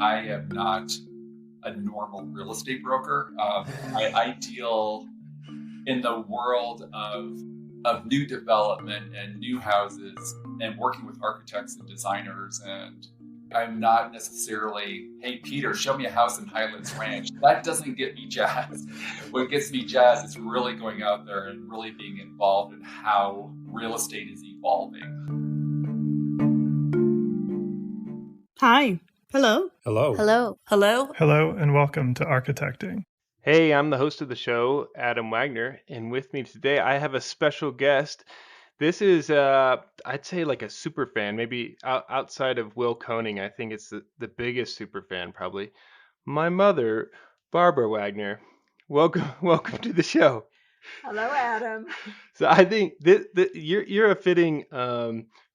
I am not a normal real estate broker. I deal in the world of new development and new houses and working with architects and designers. And I'm not necessarily, hey, Peter, show me a house in Highlands Ranch. That doesn't get me jazzed. What gets me jazzed is really going out there and really being involved in how real estate is evolving. Hi. Hello. Hello. Hello. Hello. Hello, and welcome to Architecting. Hey, I'm the host of the show, Adam Wagner, and with me today I have a special guest. This is, I'd say, like a super fan, maybe outside of Will Koenig. I think it's the biggest super fan, probably. My mother, Barbara Wagner. Welcome to the show. Hello, Adam. So I think you're a fitting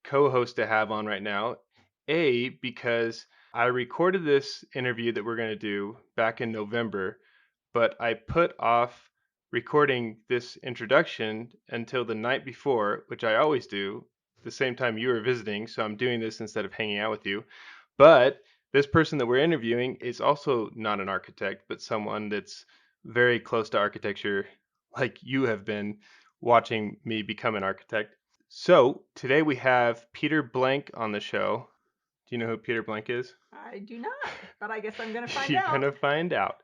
co-host to have on right now. Because I recorded this interview that we're going to do back in November, but I put off recording this introduction until the night before, which I always do, the same time you were visiting. So I'm doing this instead of hanging out with you. But this person that we're interviewing is also not an architect, but someone that's very close to architecture, like you have been watching me become an architect. So today we have Peter Blank on the show. Do you know who Peter Blank is? I do not, but I guess I'm going to find You're out. going to find out.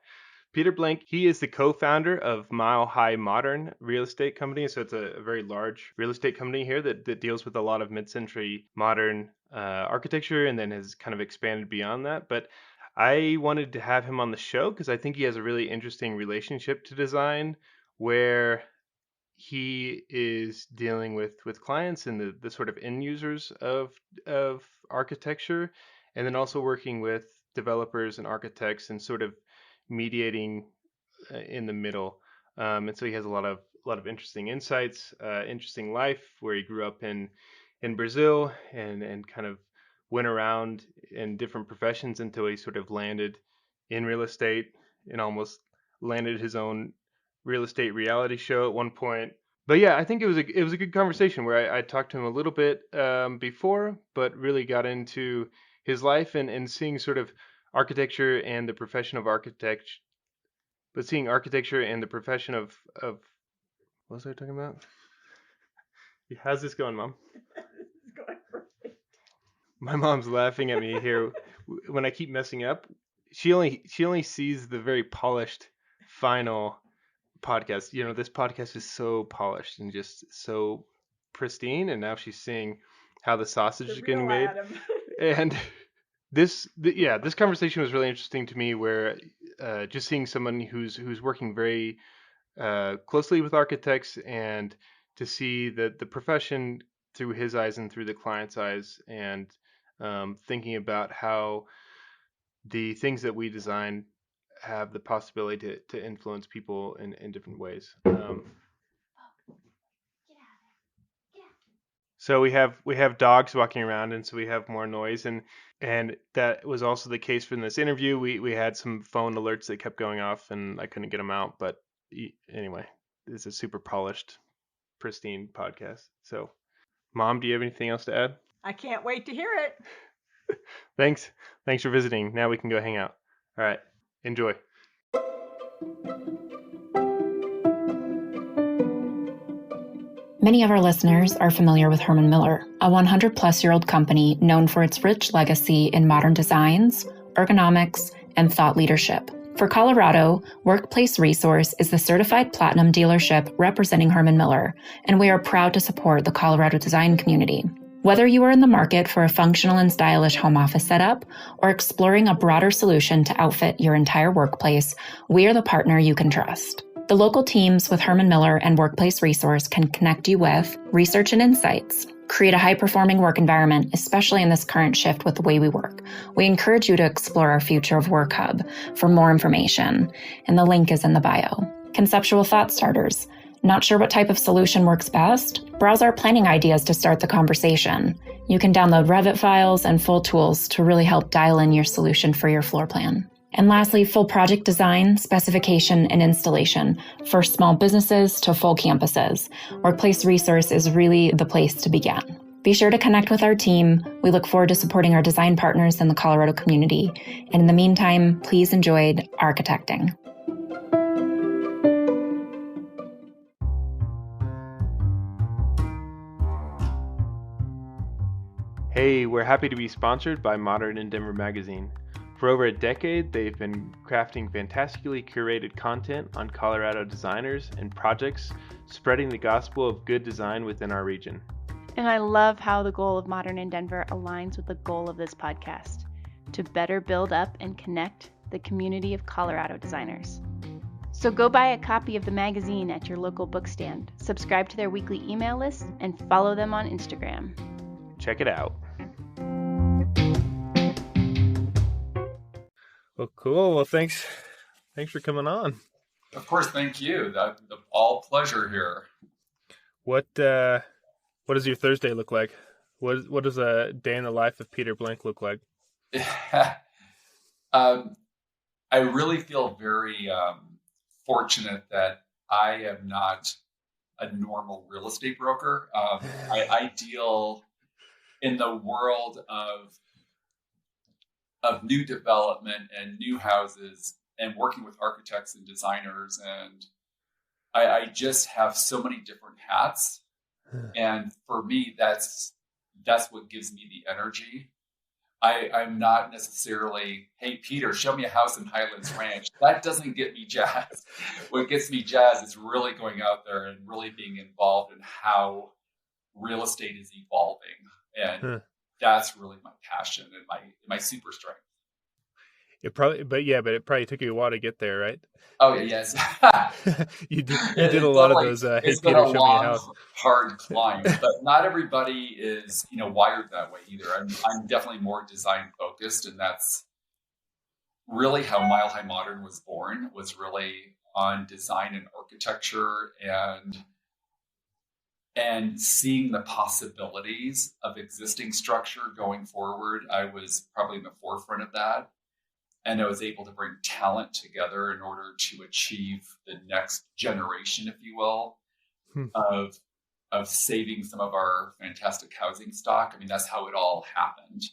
Peter Blank, he is the co-founder of milehimodern real estate company. So it's a very large real estate company here that deals with a lot of mid-century modern architecture and then has kind of expanded beyond that. But I wanted to have him on the show because I think he has a really interesting relationship to design where he is dealing with clients and the sort of end users of architecture, and then also working with developers and architects and sort of mediating in the middle. And so he has a lot of interesting insights, interesting life where he grew up in Brazil and kind of went around in different professions until he sort of landed in real estate and almost landed his own real estate reality show at one point. But yeah, I think it was a good conversation where I talked to him a little bit before, but really got into his life and seeing sort of architecture and the profession of architect, but seeing architecture and the profession of what was I talking about? How's this going, Mom? This is going perfect. My mom's laughing at me here when I keep messing up. She only sees the very polished final podcast. You know, this podcast is so polished and just so pristine, and now she's seeing how the sausage is getting made. And this conversation was really interesting to me, where just seeing someone who's working very closely with architects and to see the profession through his eyes and through the client's eyes, and thinking about how the things that we design have the possibility to influence people in different ways. So we have dogs walking around, and so we have more noise, and that was also the case for this interview. We had some phone alerts that kept going off, and I couldn't get them out. But anyway, it's a super polished, pristine podcast. So, Mom, do you have anything else to add? I can't wait to hear it. Thanks for visiting. Now we can go hang out. All right. Enjoy. Many of our listeners are familiar with Herman Miller, a 100-plus-year-old company known for its rich legacy in modern designs, ergonomics, and thought leadership. For Colorado, Workplace Resource is the certified platinum dealership representing Herman Miller, and we are proud to support the Colorado design community. Whether you are in the market for a functional and stylish home office setup or exploring a broader solution to outfit your entire workplace, we are the partner you can trust. The local teams with Herman Miller and Workplace Resource can connect you with research and insights, create a high-performing work environment, especially in this current shift with the way we work. We encourage you to explore our Future of Work Hub for more information, and the link is in the bio. Conceptual thought starters. Not sure what type of solution works best? Browse our planning ideas to start the conversation. You can download Revit files and full tools to really help dial in your solution for your floor plan. And lastly, full project design, specification, and installation for small businesses to full campuses. Workplace Resource is really the place to begin. Be sure to connect with our team. We look forward to supporting our design partners in the Colorado community. And in the meantime, please enjoy architecting. Hey, we're happy to be sponsored by Modern in Denver magazine. For over a decade, they've been crafting fantastically curated content on Colorado designers and projects, spreading the gospel of good design within our region. And I love how the goal of Modern in Denver aligns with the goal of this podcast, to better build up and connect the community of Colorado designers. So go buy a copy of the magazine at your local bookstand, subscribe to their weekly email list, and follow them on Instagram. Check it out. Well, cool. Well, thanks for coming on. Of course, thank you. The all pleasure here. What does your Thursday look like? What does a day in the life of Peter Blank look like? I really feel very fortunate that I am not a normal real estate broker. I deal in the world of new development and new houses and working with architects and designers. And I just have so many different hats. And for me, that's what gives me the energy. I'm not necessarily, hey, Peter, show me a house in Highlands Ranch. That doesn't get me jazzed. What gets me jazzed is really going out there and really being involved in how real estate is evolving. And that's really my passion and my super strength. It probably took you a while to get there, right? Oh, yes. you did a lot of those. Hey, it's Peter, been a show me a long, house. hard climb, but not everybody is, wired that way either. I'm definitely more design focused, and that's really how Mile High Modern was born. Was really on design and architecture, and seeing the possibilities of existing structure going forward. I was probably in the forefront of that. And I was able to bring talent together in order to achieve the next generation, if you will, of saving some of our fantastic housing stock. I mean, that's how it all happened.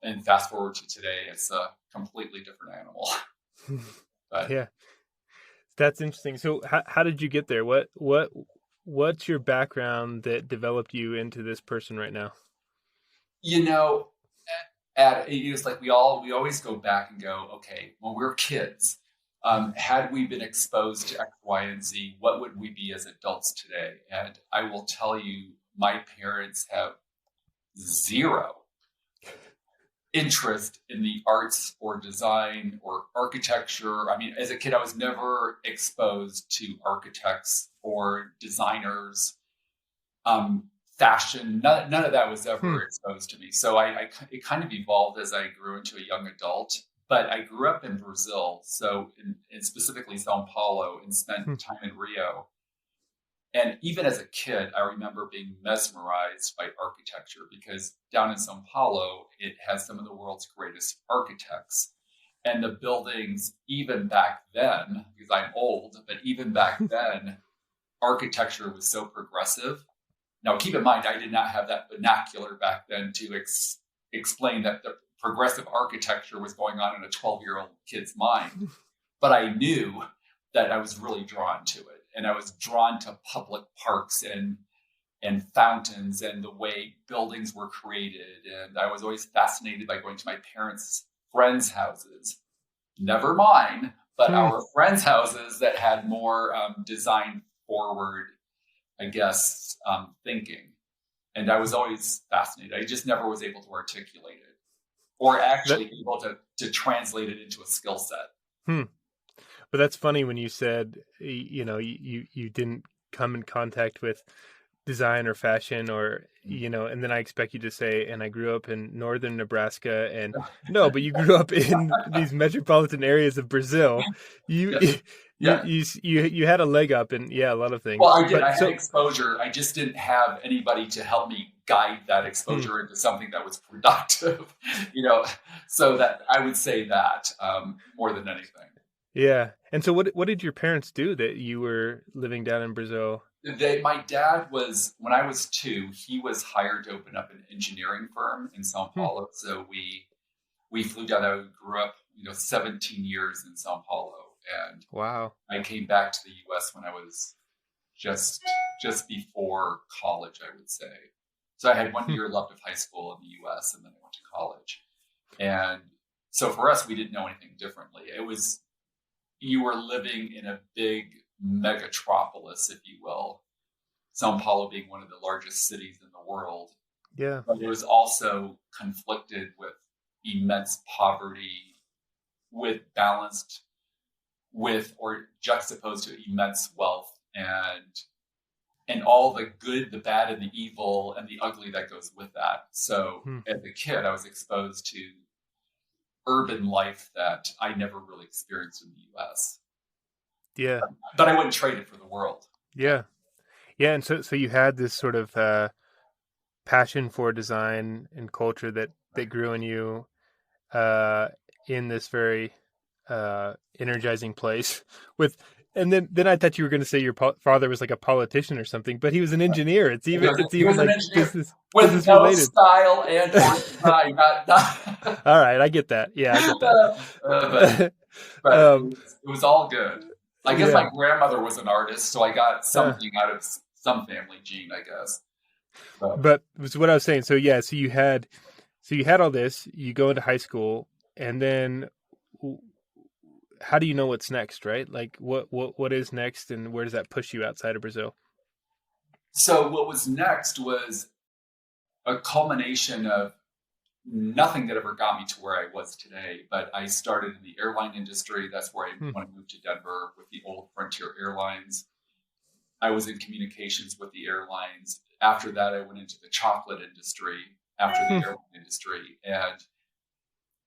And fast forward to today, it's a completely different animal. But, yeah, that's interesting. So, how did you get there? What's your background that developed you into this person right now? It's like we always go back and go, okay, when we were kids, had we been exposed to X, Y, and Z, what would we be as adults today? And I will tell you, my parents have zero interest in the arts or design or architecture. I mean, as a kid, I was never exposed to architects or designers. Fashion, none of that was ever exposed to me. So it kind of evolved as I grew into a young adult. But I grew up in Brazil, so in specifically Sao Paulo, and spent time in Rio. And even as a kid, I remember being mesmerized by architecture because down in Sao Paulo, it has some of the world's greatest architects. And the buildings, even back then, because I'm old, but even back then, architecture was so progressive. Now, keep in mind, I did not have that vernacular back then to explain that the progressive architecture was going on in a 12-year-old kid's mind. But I knew that I was really drawn to it. And I was drawn to public parks and fountains and the way buildings were created. And I was always fascinated by going to my parents' friends' houses. Never mine, but our friends' houses that had more design forward, I guess, thinking. And I was always fascinated. I just never was able to articulate it or actually able to translate it into a skill set. But that's funny when you said, you didn't come in contact with design or fashion or, and then I expect you to say, and I grew up in northern Nebraska, and no, but you grew up in these metropolitan areas of Brazil. You had a leg up in a lot of things. Well, I did. I had exposure. I just didn't have anybody to help me guide that exposure into something that was productive, so that I would say that more than anything. Yeah. And so what did your parents do that you were living down in Brazil? My dad was, when I was 2, he was hired to open up an engineering firm in Sao Paulo. So we flew down there. We grew up, 17 years in Sao Paulo, and Wow. I came back to the U.S. when I was just before college, I would say. So I had 1 year left of high school in the U.S. and then I went to college. And so for us, we didn't know anything differently. You were living in a big megatropolis, if you will, Sao Paulo being one of the largest cities in the world. Yeah. But it was also conflicted with immense poverty, balanced with or juxtaposed to immense wealth and all the good, the bad, and the evil and the ugly that goes with that. So as a kid, I was exposed to urban life that I never really experienced in the U.S. Yeah. But I wouldn't trade it for the world. Yeah. Yeah. And so you had this sort of passion for design and culture that grew in you in this very energizing place and then I thought you were going to say your father was like a politician or something, but he was an engineer. It's even like business with no related. Style and design. All right, I get that. Yeah, I get that. but it was all good. I guess my grandmother was an artist, so I got something out of some family gene, I guess. But was what I was saying. So so you had all this. You go into high school, and then how do you know what's next, right? Like what is next, and where does that push you outside of Brazil? So what was next was a culmination of nothing that ever got me to where I was today. But I started in the airline industry. That's where when I moved to Denver with the old Frontier Airlines. I was in communications with the airlines. After that, I went into the chocolate industry after the airline industry. And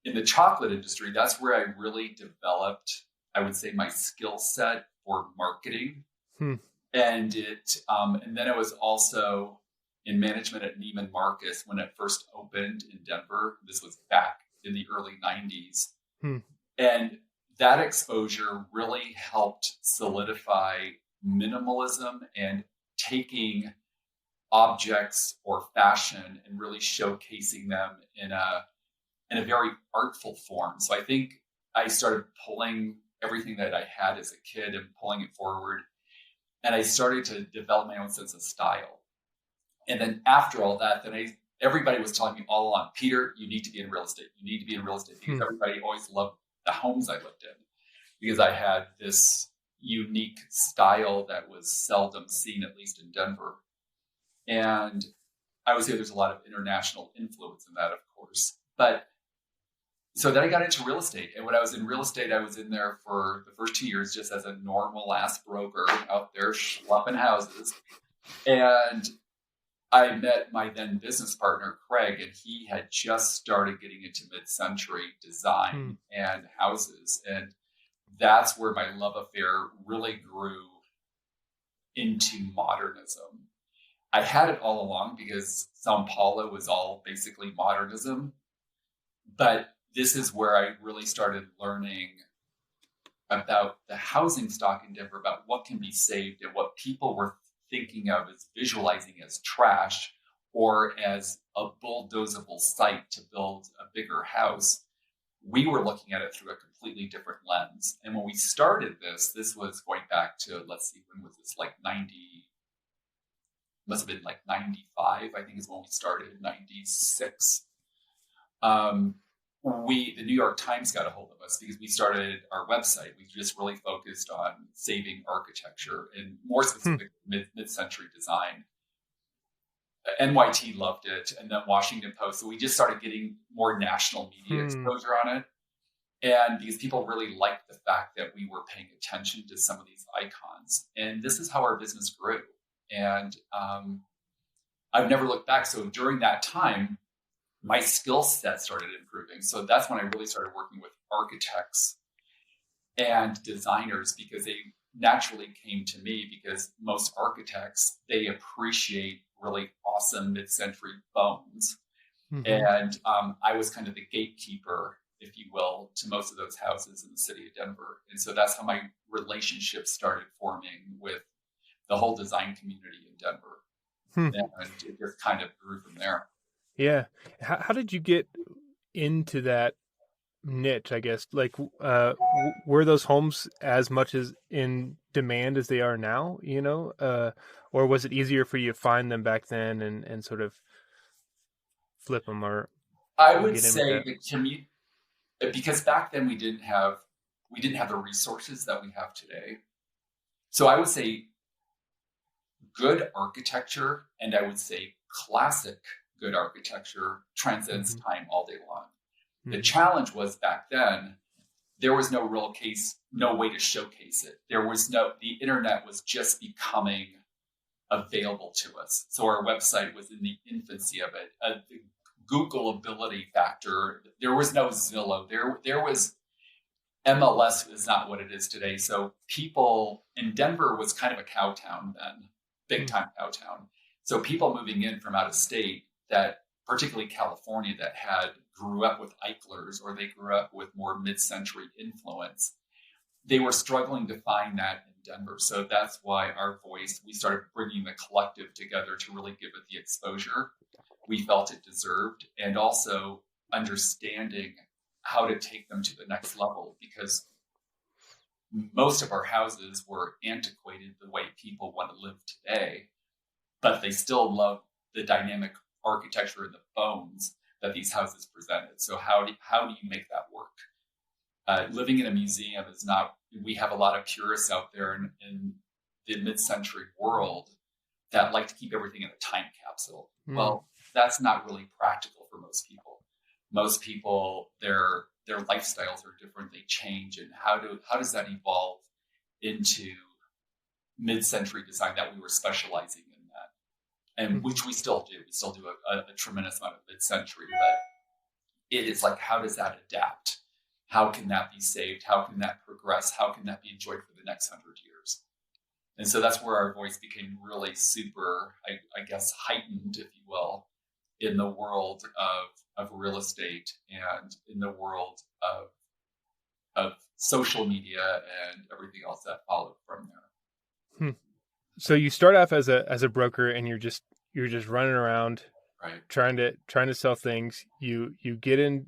in the chocolate industry, that's where I really developed, I would say, my skill set for marketing. And and then I was also in management at Neiman Marcus when it first opened in Denver. This was back in the early 90s. And that exposure really helped solidify minimalism and taking objects or fashion and really showcasing them in a very artful form. So I think I started pulling everything that I had as a kid and pulling it forward. And I started to develop my own sense of style. And then after all that, everybody was telling me all along, Peter, you need to be in real estate. You need to be in real estate, because everybody always loved the homes I lived in, because I had this unique style that was seldom seen, at least in Denver. And I would say there's a lot of international influence in that, of course. But so then I got into real estate. And when I was in real estate, I was in there for the first 2 years just as a normal ass broker out there schlepping houses. And I met my then business partner, Craig, and he had just started getting into mid-century design and houses. And that's where my love affair really grew into modernism. I had it all along because Sao Paulo was all basically modernism. But this is where I really started learning about the housing stock in Denver, about what can be saved and what people were thinking of as visualizing as trash or as a bulldozable site to build a bigger house. We were looking at it through a completely different lens. And when we started this was going back to, let's see, when was this? Like 90, must have been like 95, I think is when we started, 96. The New York Times got a hold of us because we started our website. We just really focused on saving architecture and more specific mid-century design. NYT loved it, and then Washington Post. So we just started getting more national media exposure on it. And because people really liked the fact that we were paying attention to some of these icons. And this is how our business grew. And I've never looked back. So during that time, my skill set started improving. So that's when I really started working with architects and designers, because they naturally came to me, because most architects, they appreciate really awesome mid-century bones. And I was kind of the gatekeeper, if you will, to most of those houses in the city of Denver. And so that's how my relationship started forming with the whole design community in Denver. Hmm. And it just kind of grew from there. Yeah. How did you get into that niche, I guess? Like, were those homes as much as in demand as they are now, or was it easier for you to find them back then and sort of flip them I or would get in with say that? the commute, because back then we didn't have the resources that we have today. So I would say good architecture, and I would say classic good architecture transcends time all day long. The challenge was back then, there was no way to showcase it. The internet was just becoming available to us. So our website was in the infancy of it. The Googleability factor, there was no Zillow. There was MLS is not what it is today. So people in Denver was kind of a cow town then, big time cow town. So people moving in from out of state, that particularly California, that grew up with Eichlers, or they grew up with more mid-century influence, they were struggling to find that in Denver. So that's why we started bringing the collective together to really give it the exposure we felt it deserved, and also understanding how to take them to the next level, because most of our houses were antiquated the way people want to live today, but they still love the dynamic architecture and the bones that these houses presented. So how do you make that work? Living in a museum is not. We have a lot of purists out there in the mid-century world that like to keep everything in a time capsule. Well, that's not really practical for most people. Most people, their lifestyles are different. They change, and how does that evolve into mid-century design that we were specializing in that, and which we still do. We still do a tremendous amount of mid-century, but it is like, how does that adapt? How can that be saved? How can that progress? How can that be enjoyed for the next 100 years? And so that's where our voice became really super, I guess, heightened, if you will, in the world of real estate and in the world of social media and everything else that followed from there. So you start off as a broker, and you're just running around, right, trying to sell things. You get in,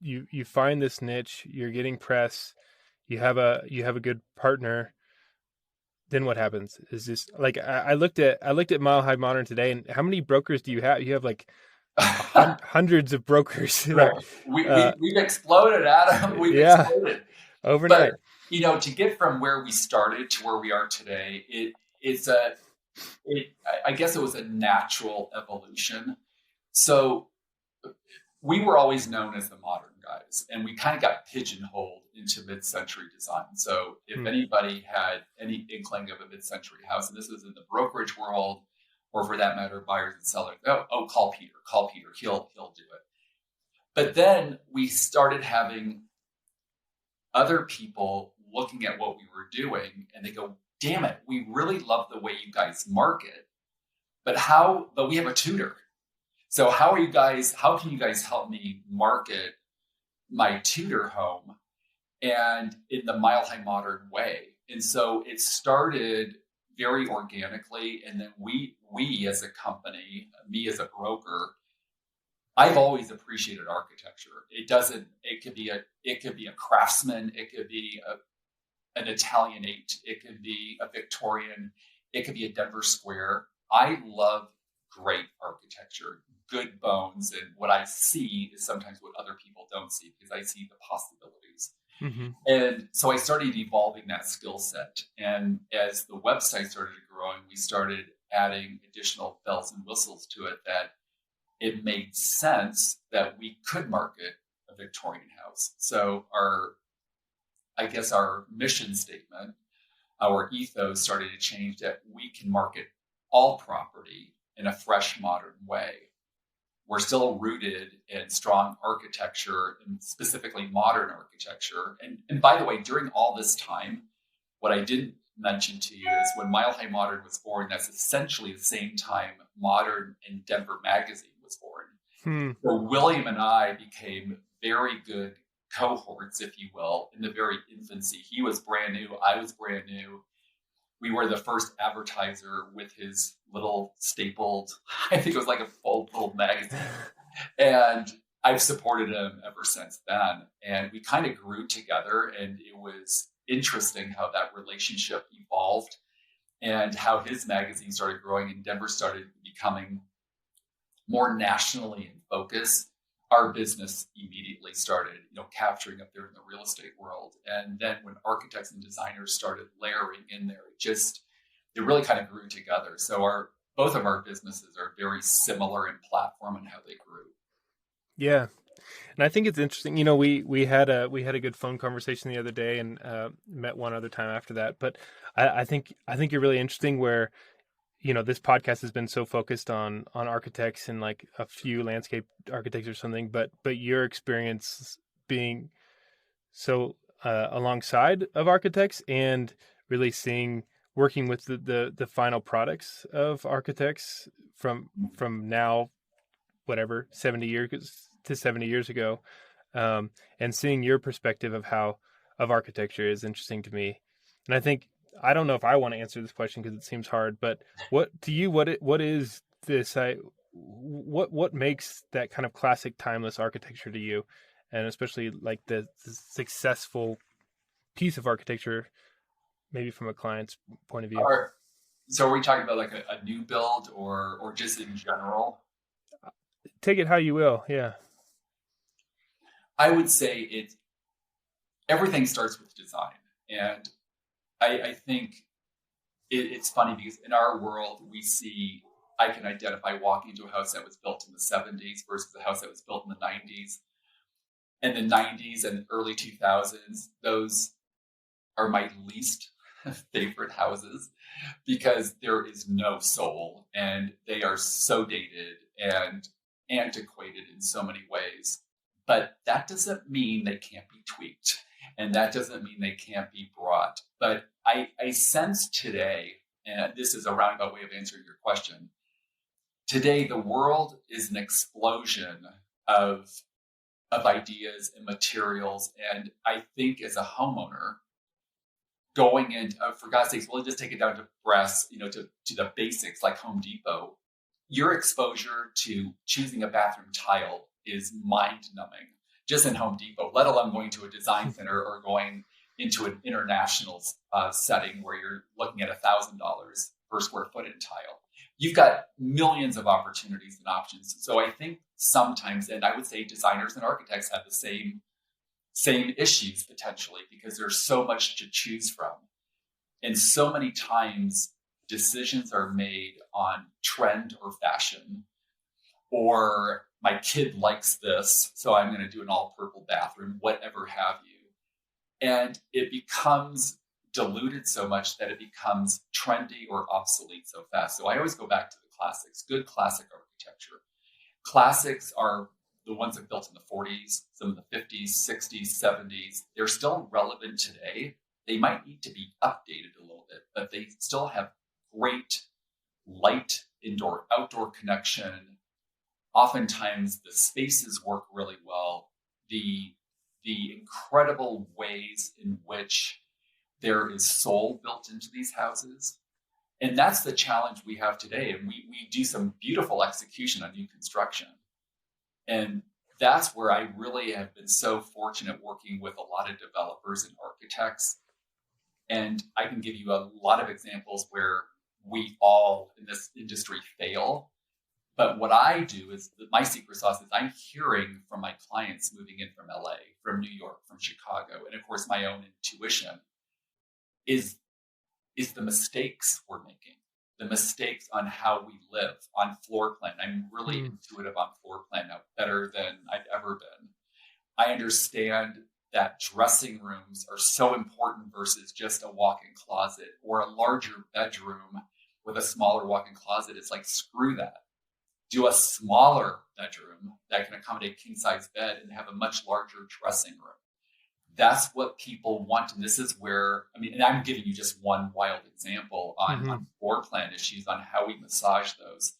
you find this niche. You're getting press. You have a good partner. Then what happens? Is this like, I looked at Mile High Modern today, and how many brokers do you have? You have like hundreds of brokers. Right. We've exploded, Adam. We've exploded overnight. But, to get from where we started to where we are today, I guess it was a natural evolution. So we were always known as the modern guys, and we kind of got pigeonholed into mid-century design. So if anybody had any inkling of a mid-century house, and this is in the brokerage world, or for that matter, buyers and sellers, call Peter, he'll do it. But then we started having other people looking at what we were doing, and they go, damn it, we really love the way you guys market, but we have a tutor. So how can you guys help me market my tutor home and in the Mile High Modern way? And so it started very organically. And then we as a company, me as a broker, I've always appreciated architecture. It could be a craftsman. It could be an Italianate. It could be a Victorian. It could be a Denver Square. I love great architecture, good bones. And what I see is sometimes what other people don't see, because I see the possibilities. And so I started evolving that skill set. And as the website started growing, we started adding additional bells and whistles to it, that it made sense that we could market a Victorian house. So our mission statement, our ethos started to change, that we can market all property in a fresh, modern way. We're still rooted in strong architecture, and specifically modern architecture. And by the way, during all this time, what I didn't mention to you is when Mile High Modern was born, that's essentially the same time Modern and Denver Magazine was born. So William and I became very good cohorts, if you will, in the very infancy. He was brand new. I was brand new. we were the first advertiser with his little stapled, I think it was like a full little magazine. And I've supported him ever since then. And we kind of grew together, and it was interesting how that relationship evolved and how his magazine started growing and Denver started becoming more nationally in focus. Our business immediately started, capturing up there in the real estate world. And then when architects and designers started layering in there, it really kind of grew together. So both of our businesses are very similar in platform and how they grew. Yeah. And I think it's interesting, we had a good phone conversation the other day and met one other time after that. But I think you're really interesting where, this podcast has been so focused on architects and like a few landscape architects or something, but your experience being so alongside of architects and really working with the final products of architects from now, whatever, 70 years ago, and seeing your perspective of architecture is interesting to me. And I don't know if I want to answer this question because it seems hard, but what is this? What makes that kind of classic timeless architecture to you, and especially like the successful piece of architecture, maybe from a client's point of view? So are we talking about like a new build or just in general? Take it how you will. Yeah. I would say everything starts with design. And I think it's funny because in our world, I can identify walking into a house that was built in the 70s versus a house that was built in the 90s. And the 90s and early 2000s, those are my least favorite houses because there is no soul and they are so dated and antiquated in so many ways. But that doesn't mean they can't be tweaked. And that doesn't mean they can't be brought. But I sense today, and this is a roundabout way of answering your question, today the world is an explosion of ideas and materials. And I think as a homeowner, going in, for God's sakes, we'll just take it down to brass, to the basics like Home Depot. Your exposure to choosing a bathroom tile is mind-numbing just in Home Depot, let alone going to a design center or going into an international setting where you're looking at $1,000 per square foot in tile. You've got millions of opportunities and options. So I think sometimes, and I would say designers and architects have the same issues potentially because there's so much to choose from. And so many times decisions are made on trend or fashion, or my kid likes this, so I'm going to do an all purple bathroom, whatever have you. And it becomes diluted so much that it becomes trendy or obsolete so fast. So I always go back to the classics, good classic architecture. Classics are the ones that built in the 40s, some of the 50s, 60s, 70s. They're still relevant today. They might need to be updated a little bit, but they still have great light, indoor, outdoor connection. Oftentimes the spaces work really well. The incredible ways in which there is soul built into these houses. And that's the challenge we have today. And we do some beautiful execution on new construction. And that's where I really have been so fortunate working with a lot of developers and architects. And I can give you a lot of examples where we all in this industry fail. But what I do is my secret sauce is I'm hearing from my clients moving in from LA, from New York, from Chicago, and of course my own intuition is the mistakes we're making, the mistakes on how we live, on floor plan. I'm really intuitive on floor plan now, better than I've ever been. I understand that dressing rooms are so important versus just a walk-in closet or a larger bedroom with a smaller walk-in closet. It's like, screw that. Do a smaller bedroom that can accommodate king-size bed and have a much larger dressing room. That's what people want. And this is where, and I'm giving you just one wild example on floor plan issues, on how we massage those.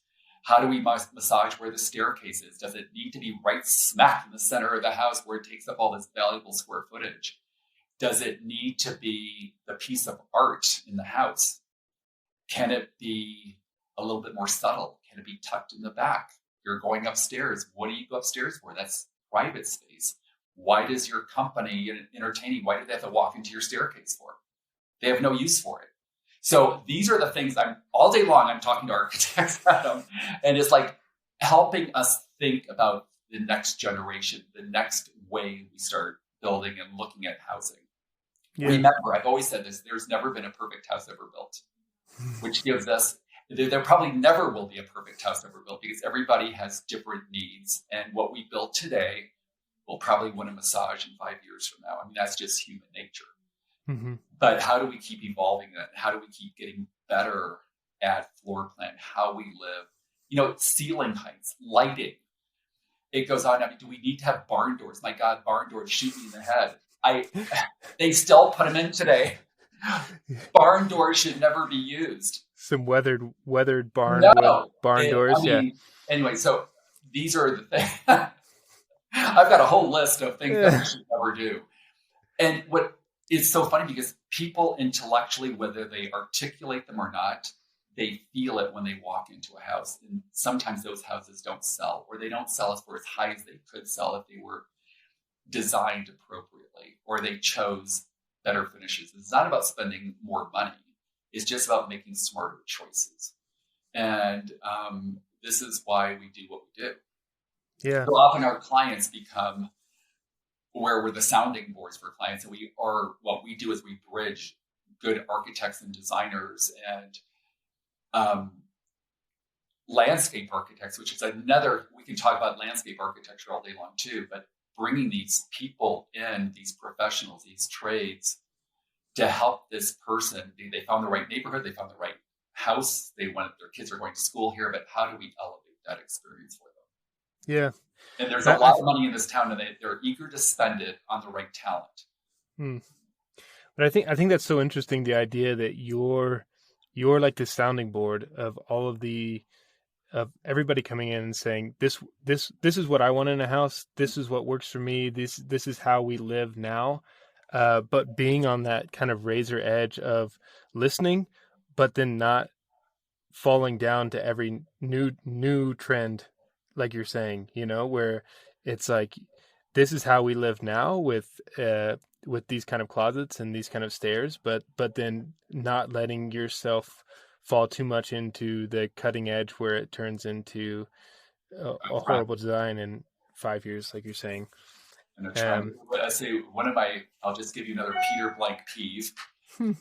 How do we massage where the staircase is? Does it need to be right smack in the center of the house where it takes up all this valuable square footage? Does it need to be the piece of art in the house? Can it be a little bit more subtle? Can it be tucked in the back? You're going upstairs. What do you go upstairs for? That's private space. Why does your company entertaining, why do they have to walk into your staircase for? They have no use for it. So these are the things all day long, I'm talking to architects, Adam, and it's like helping us think about the next generation, the next way we start building and looking at housing. Yeah. Remember, I've always said this, there's never been a perfect house ever built, which gives us, there probably never will be a perfect house ever built because everybody has different needs. And what we build today will probably win a massage in 5 years from now. I mean, that's just human nature. Mm-hmm. But how do we keep evolving that? How do we keep getting better at floor plan, how we live? Ceiling heights, lighting. It goes on. I mean, do we need to have barn doors? My God, barn doors shoot me in the head. They still put them in today. Barn doors should never be used. Some weathered barn doors. Anyway, so these are the things. I've got a whole list of things that we should never do. And what is so funny because people intellectually, whether they articulate them or not, they feel it when they walk into a house. And sometimes those houses don't sell, or they don't sell as for as high as they could sell if they were designed appropriately, or they chose better finishes. It's not about spending more money. It's just about making smarter choices. And this is why we do what we do. Yeah. So often our clients become where we're the sounding boards for clients. And what we do is we bridge good architects and designers and landscape architects, which is we can talk about landscape architecture all day long too, but bringing these people in, these professionals, these trades to help this person. They found the right neighborhood, they found the right house, their kids are going to school here, but how do we elevate that experience for them? Yeah. And there's a lot of money in this town and they're eager to spend it on the right talent. But I think that's so interesting, the idea that you're like the sounding board of all of everybody coming in and saying, this is what I want in a house. This is what works for me. This is how we live now. But being on that kind of razor edge of listening, but then not falling down to every new trend, like you're saying, where it's like, this is how we live now with these kind of closets and these kind of stairs, but then not letting yourself fall too much into the cutting edge where it turns into a horrible design in 5 years, like you're saying. I say I'll just give you another Peter Blank peeve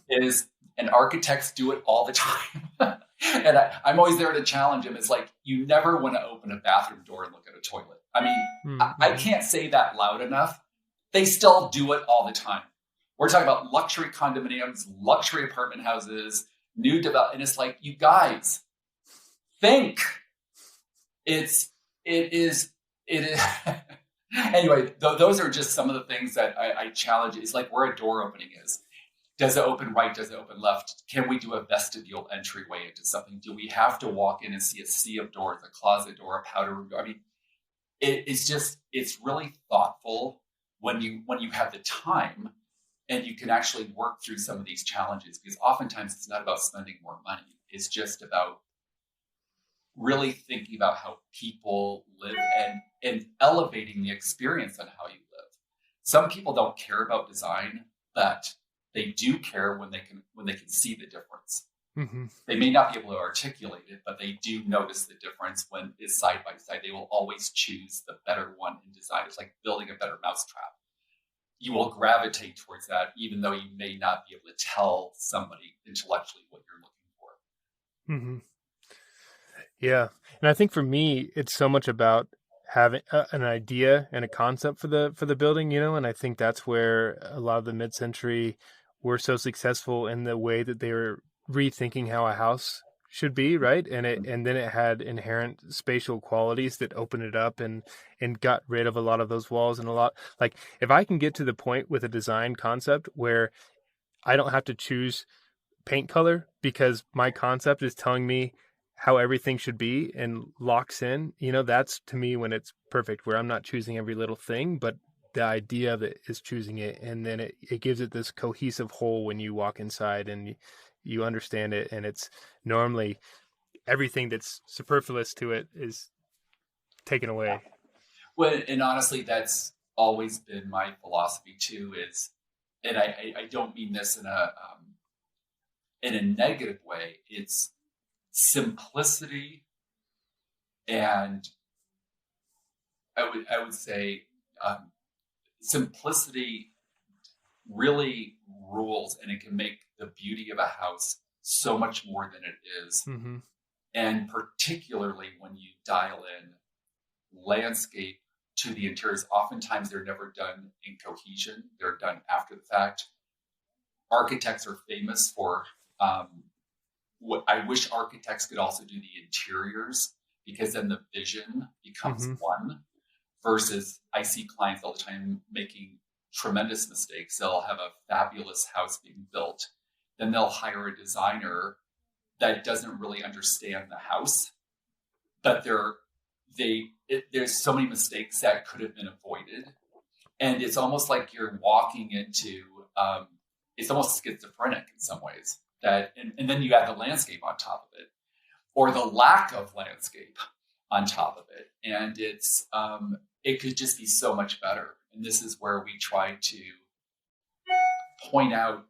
is, and architects do it all the time. And I'm always there to challenge him. It's like, you never want to open a bathroom door and look at a toilet. I mean, I can't say that loud enough. They still do it all the time. We're talking about luxury condominiums, luxury apartment houses, new development. And it's like, you guys, think. It is. Anyway, those are just some of the things that I challenge. It's like where a door opening is. Does it open right? Does it open left? Can we do a vestibule entryway into something? Do we have to walk in and see a sea of doors, a closet door, a powder room door? I mean, it's really thoughtful when you have the time and you can actually work through some of these challenges, because oftentimes it's not about spending more money. It's just about really thinking about how people live and elevating the experience on how you live. Some people don't care about design, but they do care when they can see the difference. Mm-hmm. They may not be able to articulate it, but they do notice the difference when it's side by side. They will always choose the better one in design. It's like building a better mousetrap. You will gravitate towards that, even though you may not be able to tell somebody intellectually what you're looking for. Mm-hmm. Yeah. And I think for me, it's so much about having an idea and a concept for the building, and I think that's where a lot of the mid-century were so successful in the way that they were rethinking how a house should be, right? And then it had inherent spatial qualities that opened it up and got rid of a lot of those walls, and a lot, like, if I can get to the point with a design concept where I don't have to choose paint color because my concept is telling me how everything should be and locks in, that's to me when it's perfect, where I'm not choosing every little thing, but the idea of it is choosing it. And then it gives it this cohesive whole when you walk inside and you understand it, and it's normally everything that's superfluous to it is taken away. Well, and honestly, that's always been my philosophy too. And I don't mean this in a negative way. It's simplicity, and I would say simplicity really rules, and it can make the beauty of a house so much more than it is. Mm-hmm. And particularly when you dial in landscape to the interiors, oftentimes they're never done in cohesion. They're done after the fact. Architects are famous for what I wish architects could also do the interiors, because then the vision becomes one, versus I see clients all the time making tremendous mistakes. They'll have a fabulous house being built. Then they'll hire a designer that doesn't really understand the house, but there's so many mistakes that could have been avoided. And it's almost like you're walking into, it's almost schizophrenic in some ways. And then you add the landscape on top of it, or the lack of landscape on top of it. And it could just be so much better. And this is where we try to point out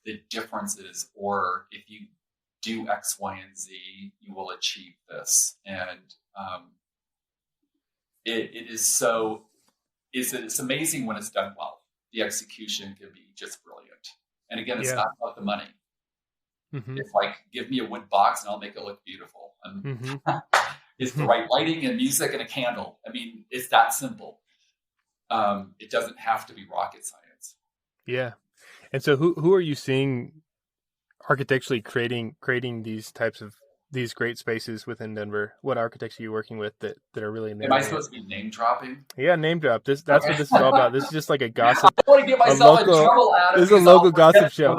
the differences, or if you do X, Y, and Z, you will achieve this. And it's amazing when it's done well. The execution can be just brilliant. And again, it's not about the money. Mm-hmm. It's like, give me a wood box and I'll make it look beautiful. And it's the right lighting and music and a candle. I mean, it's that simple. It doesn't have to be rocket science. Yeah. And so who are you seeing architecturally creating these great spaces within Denver? What architects are you working with that are really Am I supposed to be name dropping? Yeah, name drop. That's what this is all about. This is just like a gossip. I don't want to get myself in trouble, Adam. This is a local gossip show.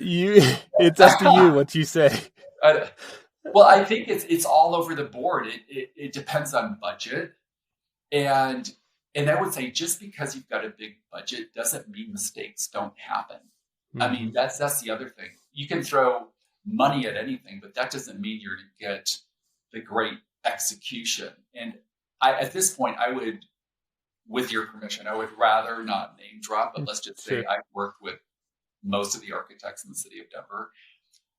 It's up to you what you say. Well, I think it's all over the board. It depends on budget, and I would say just because you've got a big budget doesn't mean mistakes don't happen. Mm-hmm. I mean, that's the other thing. You can throw money at anything, but that doesn't mean you're going to get the great execution. And at this point, I would, with your permission, I would rather not name drop, but let's just say I've worked with most of the architects in the city of Denver.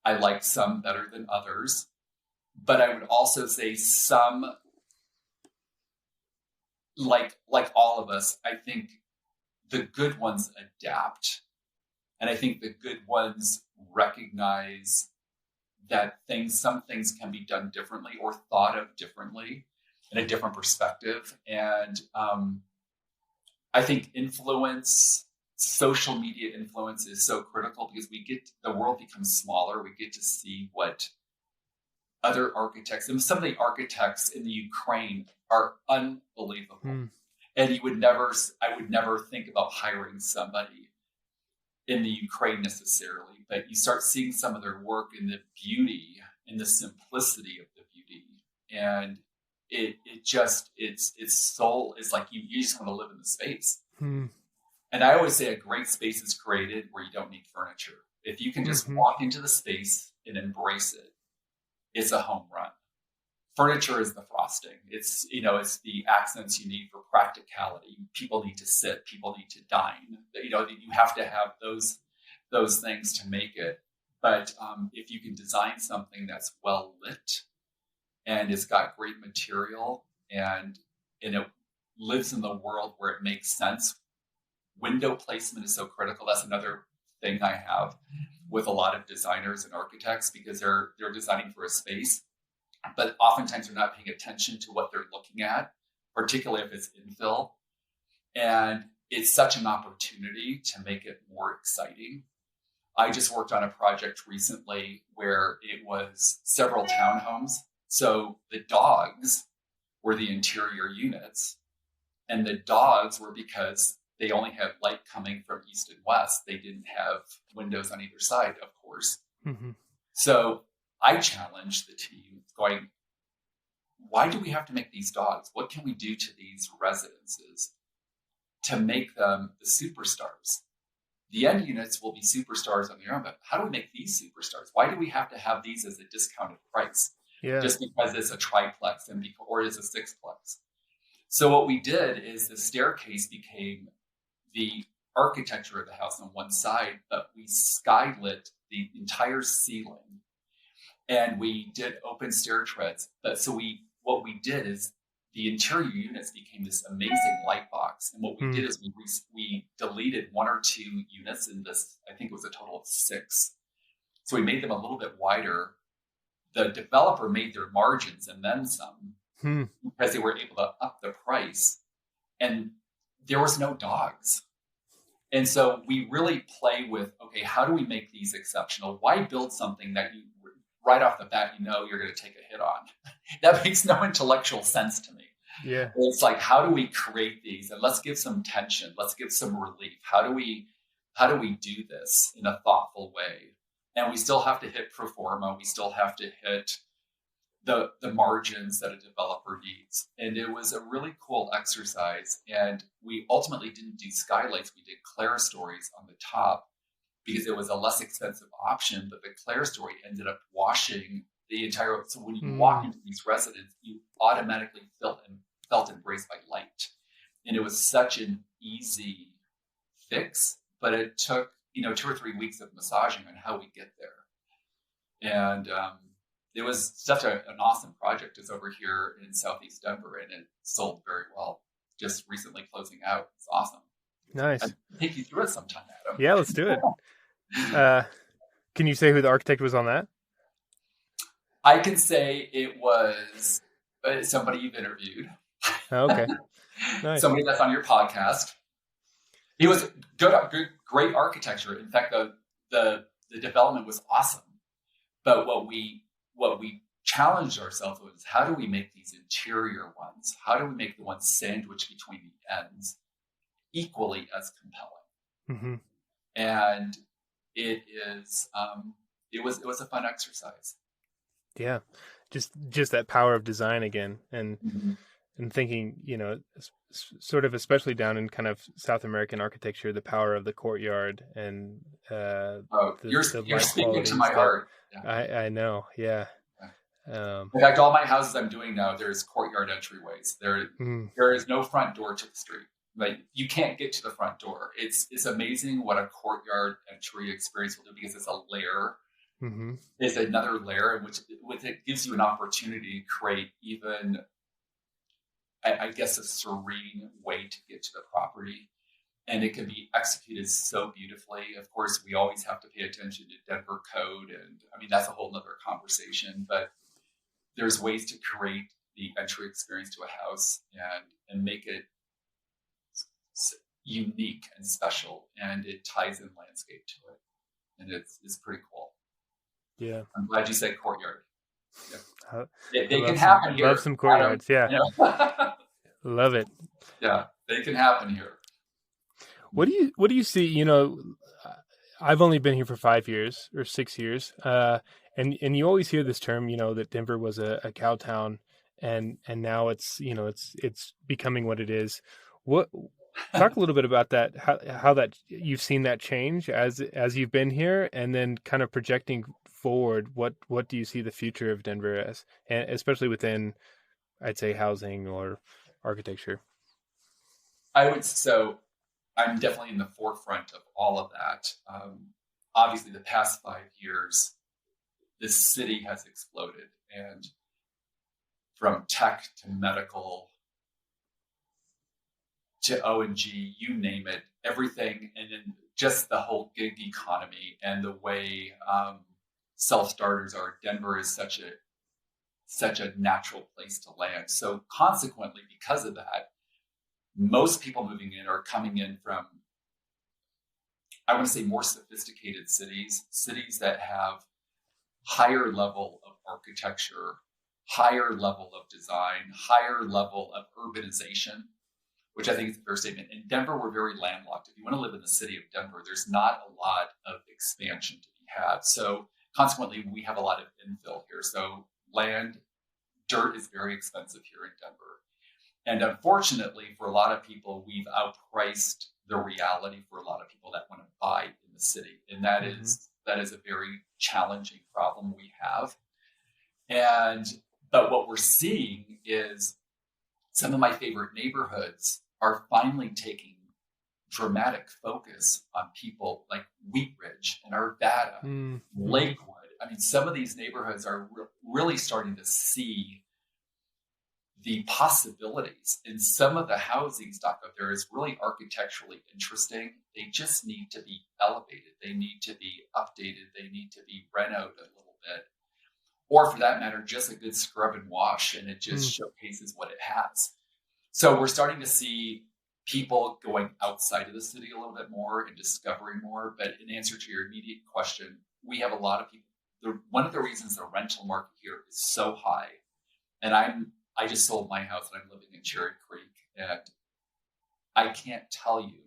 I like some better than others, but I would also say some, like all of us, I think the good ones adapt. And I think the good ones recognize that some things can be done differently or thought of differently in a different perspective. And I think social media influence is so critical, because the world becomes smaller. We get to see what other architects, and some of the architects in the Ukraine are unbelievable. And I would never think about hiring somebody in the Ukraine necessarily, but you start seeing some of their work in the beauty and the simplicity of the beauty. And it's like you just want to live in the space. And I always say a great space is created where you don't need furniture. If you can just walk into the space and embrace it, it's a home run. Furniture is the frosting. It's the accents you need for practicality. People need to sit. People need to dine. You have to have those things to make it. But if you can design something that's well lit and it's got great material and it lives in the world where it makes sense, window placement is so critical. That's another thing I have with a lot of designers and architects, because they're designing for a space, but oftentimes they're not paying attention to what they're looking at, particularly if it's infill. And it's such an opportunity to make it more exciting. I just worked on a project recently where it was several townhomes. So the dogs were the interior units, and the dogs were because they only have light coming from east and west. They didn't have windows on either side, of course. So I challenged the team going, why do we have to make these dogs? What can we do to these residences to make them the superstars? the end units will be superstars on their own, but how do we make these superstars? Why do we have to have these as a discounted price? Yeah. Just because it's a triplex or it's a sixplex. So what we did is the staircase became the architecture of the house on one side, but we skylit the entire ceiling, and we did open stair treads. But what we did is the interior units became this amazing light box. And what we did is we deleted 1 or 2 units in this. I think it was a total of 6. So we made them a little bit wider. The developer made their margins and then some because they were able to up the price, and there was no dogs. And so we really play with, okay, how do we make these exceptional? Why build something that you right off the bat, you're going to take a hit on? That makes no intellectual sense to me. Yeah. It's like, how do we create these? And let's give some tension. Let's give some relief. How do we do this in a thoughtful way? And we still have to hit pro forma. We still have to hit the margins that a developer needs. And it was a really cool exercise. And we ultimately didn't do skylights. We did clerestories on the top because it was a less expensive option. But the clerestory ended up washing the entire. So when you walk into these residences, you automatically felt embraced by light. And it was such an easy fix, but it took 2 or 3 weeks of massaging on how we get there. And it was such an awesome project. It's over here in Southeast Denver, and it sold very well. Just recently closing out. It's awesome. Nice. I'll take you through it sometime, Adam. Yeah, let's do it. Can you say who the architect was on that? I can say it was somebody you've interviewed. Oh, okay. Nice. Somebody that's on your podcast. He was good, great architecture. In fact, the development was awesome. But what we challenged ourselves with is, how do we make these interior ones? How do we make the ones sandwiched between the ends equally as compelling? And it was a fun exercise. Yeah, just that power of design again, and thinking, sort of, especially down in kind of South American architecture, the power of the courtyard and you're speaking to my heart. Yeah. I know, yeah. In fact, all my houses I'm doing now, there's courtyard entryways. There is no front door to the street. Like, you can't get to the front door. It's amazing what a courtyard entry experience will do, because it's a layer. It's another layer in which it gives you an opportunity to create even, I guess, a serene way to get to the property. And it can be executed so beautifully. Of course, we always have to pay attention to Denver code. And that's a whole nother conversation, but there's ways to create the entry experience to a house and make it unique and special. And it ties in landscape to it. And it's pretty cool. Yeah. I'm glad you said courtyard. Yeah. They can happen happen here. Love some courtyards. Yeah. Love it. Yeah, they can happen here. What do you see? I've only been here for 5 years or 6 years, and you always hear this term, that Denver was a cow town, and now it's becoming what it is. Talk a little bit about that, how that you've seen that change as you've been here, and then kind of projecting forward. What do you see the future of Denver as, and especially within, I'd say, housing or architecture? I'm definitely in the forefront of all of that. Obviously, the past 5 years, this city has exploded, and from tech to medical to O&G, you name it, everything, and then just the whole gig economy and the way self-starters are. Denver is such a natural place to land. So consequently, because of that, most people moving in are coming in from, I want to say, more sophisticated cities that have higher level of architecture, higher level of design, higher level of urbanization, which I think is a fair statement. In Denver, we're very landlocked. If you want to live in the city of Denver, there's not a lot of expansion to be had. So consequently, we have a lot of infill here. So dirt is very expensive here in Denver. And unfortunately, for a lot of people, we've outpriced the reality for a lot of people that want to buy in the city. And that is a very challenging problem we have. But what we're seeing is some of my favorite neighborhoods are finally taking dramatic focus on people like Wheat Ridge and Arvada, Lakewood. I mean, some of these neighborhoods are really starting to see the possibilities. And some of the housing stock out there is really architecturally interesting. They just need to be elevated. They need to be updated. They need to be rent out a little bit. Or for that matter, just a good scrub and wash, and it just showcases what it has. So we're starting to see people going outside of the city a little bit more and discovering more. But in answer to your immediate question, we have a lot of people. One of the reasons the rental market here is so high, and I just sold my house and I'm living in Cherry Creek, and I can't tell you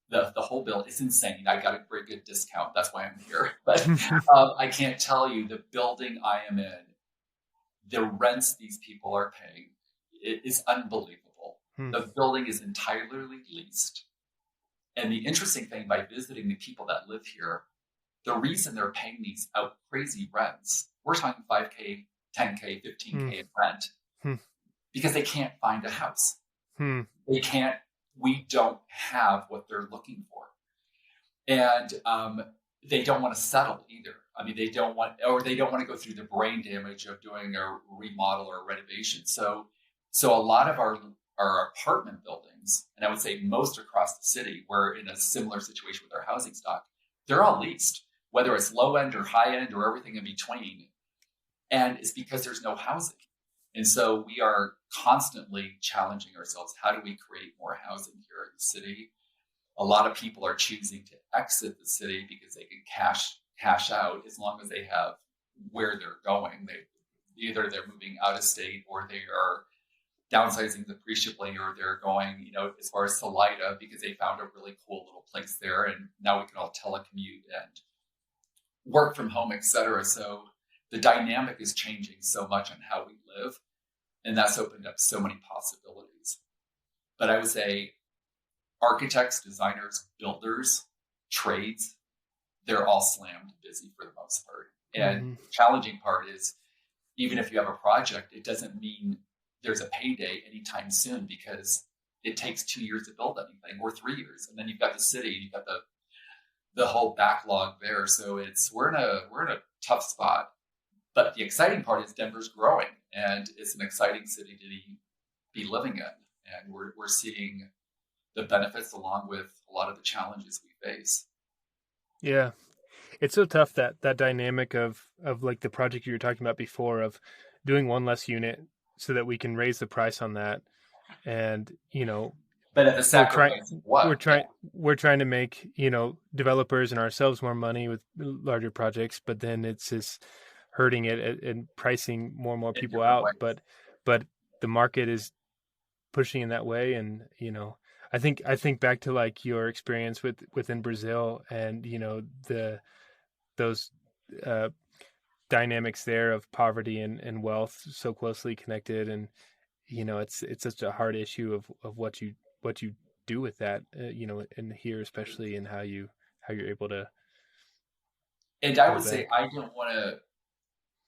the whole bill. It's insane. I got a very good discount. That's why I'm here. But I can't tell you the building I am in, the rents these people are paying, it is unbelievable. The building is entirely leased. And the interesting thing by visiting the people that live here, the reason they're paying these out crazy rents, we're talking 5K, 10K, 15K in rent, because they can't find a house. We don't have what they're looking for. And they don't want to settle either. I mean, they don't want to go through the brain damage of doing a remodel or a renovation. So a lot of our apartment buildings, and I would say most across the city, we're in a similar situation with our housing stock. They're all leased, whether it's low end or high end or everything in between. And it's because there's no housing. And so we are constantly challenging ourselves. How do we create more housing here in the city? A lot of people are choosing to exit the city because they can cash out as long as they have where they're going. Either they're moving out of state, or they are downsizing appreciably, or they're going, as far as Salida because they found a really cool little place there, and now we can all telecommute and work from home, etc. So the dynamic is changing so much on how we live, and that's opened up so many possibilities. But I would say architects, designers, builders, trades, they're all slammed busy for the most part. And the challenging part is, even if you have a project, it doesn't mean there's a payday anytime soon, because it takes 2 years to build anything, or 3 years. And then you've got the city, you've got the whole backlog there. So we're in a tough spot. But the exciting part is Denver's growing, and it's an exciting city to be living in. And we're seeing the benefits along with a lot of the challenges we face. Yeah. It's so tough, that dynamic of like the project you were talking about before, of doing one less unit so that we can raise the price on that. And, but at the sacrifice of what? We're trying to make, developers and ourselves more money with larger projects, but then it's just hurting it and pricing more and more people out. But the market is pushing in that way. And, I think back to like your experience within Brazil, and, those dynamics there of poverty and wealth so closely connected. And, it's such a hard issue of what you do with that, and here, especially in how you're able to. And I would say, I don't want to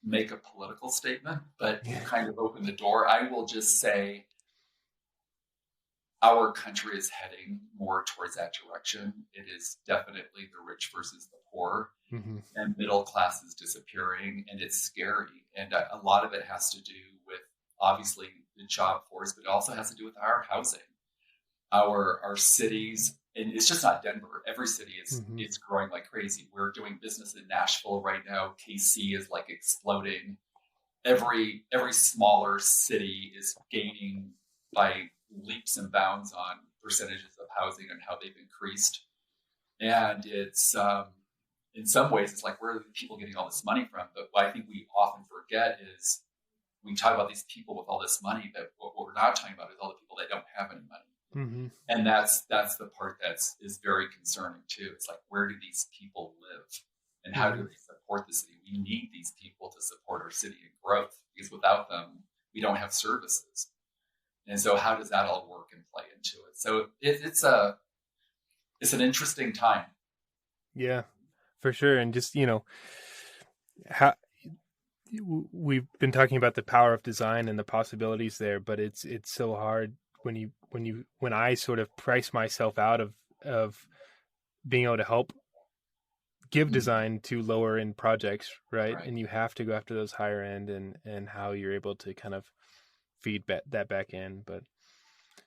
make a political statement, but kind of open the door. I will just say our country is heading more towards that direction. It is definitely the rich versus the poor, and middle class is disappearing, and it's scary. And a lot of it has to do with, obviously, the job force, but it also has to do with our housing, our cities. And it's just not Denver. Every city is growing like crazy. We're doing business in Nashville right now. KC is like exploding. Every smaller city is gaining by leaps and bounds on percentages of housing and how they've increased. And it's in some ways, it's like, where are the people getting all this money from? But what I think we often forget is, we talk about these people with all this money, but what we're not talking about is all the people that don't have any money. And that's the part is very concerning too. It's like, where do these people live, and how do they support the city? We need these people to support our city and growth, because without them, we don't have services. And so how does that all work and play into it? So it's a it's an interesting time. Yeah, for sure. And just, how we've been talking about the power of design and the possibilities there, but it's so hard when I sort of price myself out of being able to help give design to lower end projects, right? And you have to go after those higher end, and how you're able to kind of feed that back in. But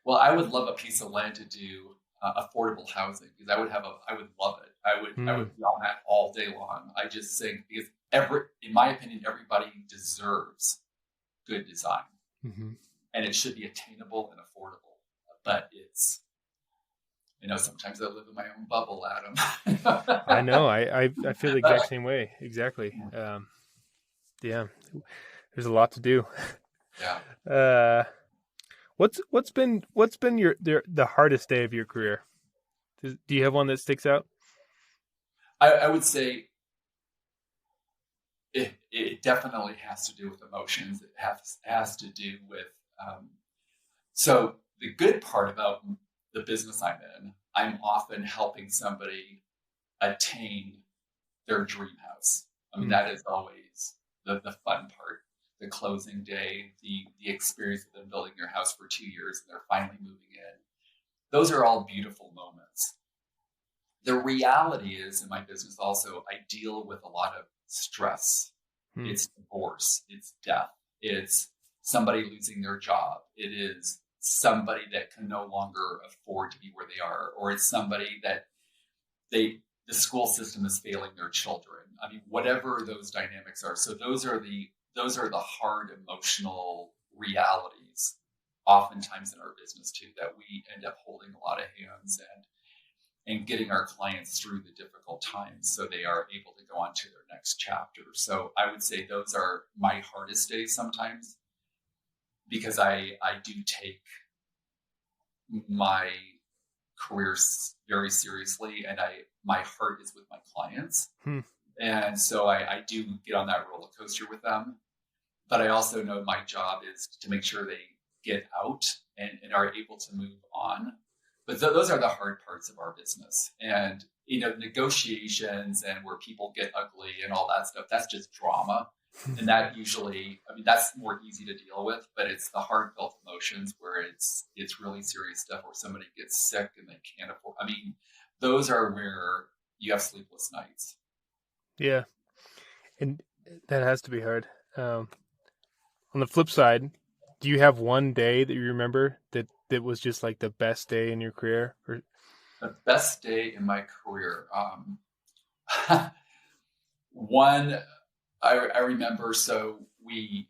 well, I would love a piece of land to do affordable housing, because I would love it. I would be on that all day long. I just think, because in my opinion, everybody deserves good design, and it should be attainable and affordable. But it's, sometimes I live in my own bubble, Adam. I know. I feel the exact same way. Exactly. Yeah. There's a lot to do. Yeah. What's been the hardest day of your career? Do you have one that sticks out? I would say it definitely has to do with emotions. It has to do with so the good part about the business I'm in, I'm often helping somebody attain their dream house. I mean, that is always the fun part. The closing day, the experience of them building their house for 2 years and they're finally moving in. Those are all beautiful moments. The reality is, in my business also, I deal with a lot of stress. It's divorce, it's death, it's somebody losing their job, it is somebody that can no longer afford to be where they are, or it's somebody that the school system is failing their children. I mean, whatever those dynamics are. So those are the hard emotional realities oftentimes in our business too, that we end up holding a lot of hands and getting our clients through the difficult times so they are able to go on to their next chapter. So I would say those are my hardest days sometimes, because I do take my career very seriously, and my heart is with my clients. And so I do get on that roller coaster with them. But I also know my job is to make sure they get out and are able to move on. But those are the hard parts of our business. And, negotiations and where people get ugly and all that stuff, that's just drama. And that usually, that's more easy to deal with, but it's the heartfelt emotions where it's really serious stuff, where somebody gets sick and they can't afford. Those are where you have sleepless nights. Yeah. And that has to be hard. On the flip side, do you have one day that you remember that was just like the best day in your career? Or... The best day in my career. One, I remember, so we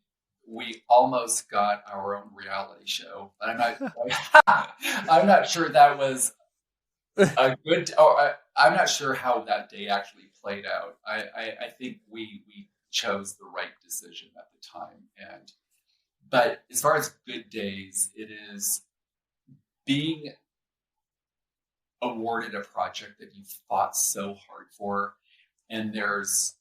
almost got our own reality show, but I'm not sure that was a good, or I'm not sure how that day actually played out. I think we chose the right decision at the time. But as far as good days, it is being awarded a project that you fought so hard for, and there's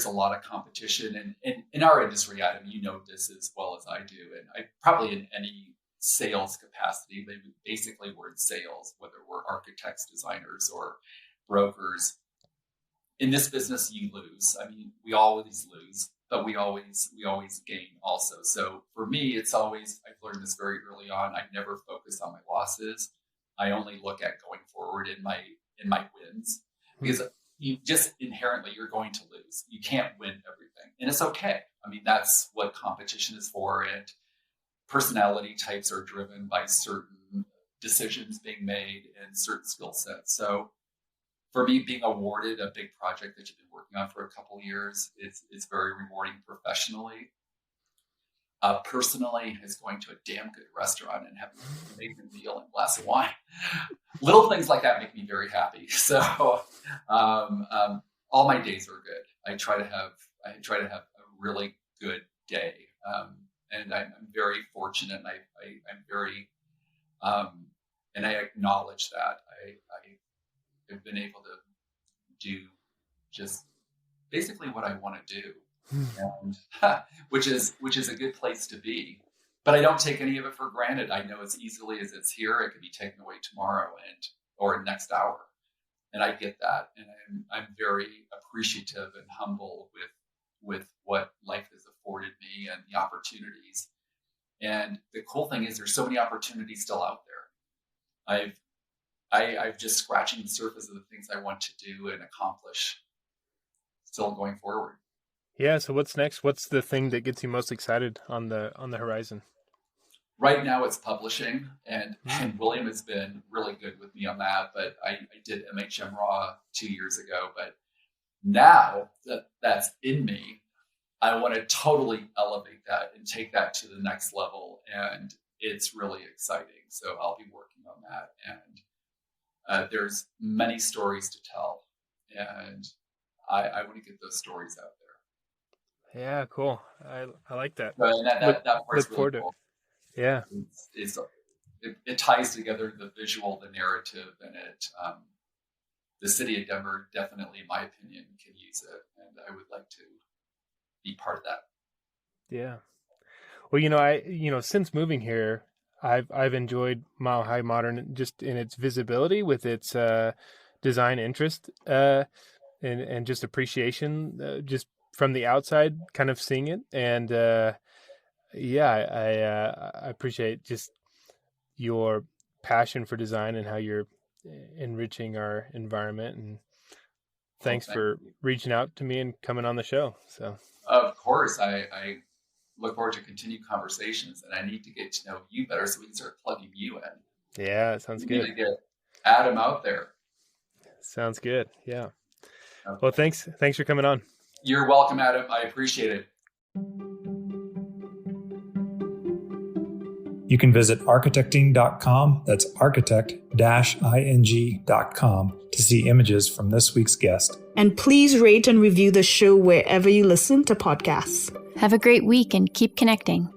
a lot of competition. And in our industry, Adam, you know this as well as I do, and I probably in any sales capacity, basically we're in sales, whether we're architects, designers, or brokers. In this business, you lose. We always lose, but we always gain also. So for me, it's always, I've learned this very early on, I never focus on my losses. I only look at going forward in my wins, because you just inherently, you're going to lose. You can't win everything, and it's okay. That's what competition is for, and personality types are driven by certain decisions being made and certain skill sets. So for me, being awarded a big project that you've been working on for a couple of years, it's very rewarding professionally. Personally, is going to a damn good restaurant and having an amazing meal and a glass of wine. Little things like that make me very happy. So all my days are good. I try to have a really good day, and I'm very fortunate. And I'm very and I acknowledge that I've been able to do just basically what I want to do. And which is a good place to be, but I don't take any of it for granted. I know as easily as it's here, it could be taken away tomorrow or next hour. And I get that. And I'm very appreciative and humble with what life has afforded me and the opportunities. And the cool thing is there's so many opportunities still out there. I've just scratching the surface of the things I want to do and accomplish still going forward. Yeah. So what's next? What's the thing that gets you most excited on the horizon? Right now it's publishing, and William has been really good with me on that, but I did MHM Raw 2 years ago, but now that's in me, I want to totally elevate that and take that to the next level, and it's really exciting. So I'll be working on that, and there's many stories to tell, and I want to get those stories out there. Yeah, cool. I like that. So that part's really cool. Yeah, it ties together the visual, the narrative, and the city of Denver definitely, in my opinion, can use it, and I would like to be part of that. Yeah. Well, since moving here, I've enjoyed Mile High Modern just in its visibility with its design interest and just appreciation, just from the outside, kind of seeing it, and. I appreciate just your passion for design and how you're enriching our environment. And thanks for reaching out to me and coming on the show. So, of course, I look forward to continued conversations, and I need to get to know you better so we can start plugging you in. Yeah, it sounds good. Need to get Adam out there. Sounds good. Yeah. Okay. Well, thanks for coming on. You're welcome, Adam. I appreciate it. You can visit architecting.com, that's architect-ing.com, to see images from this week's guest. And please rate and review the show wherever you listen to podcasts. Have a great week and keep connecting.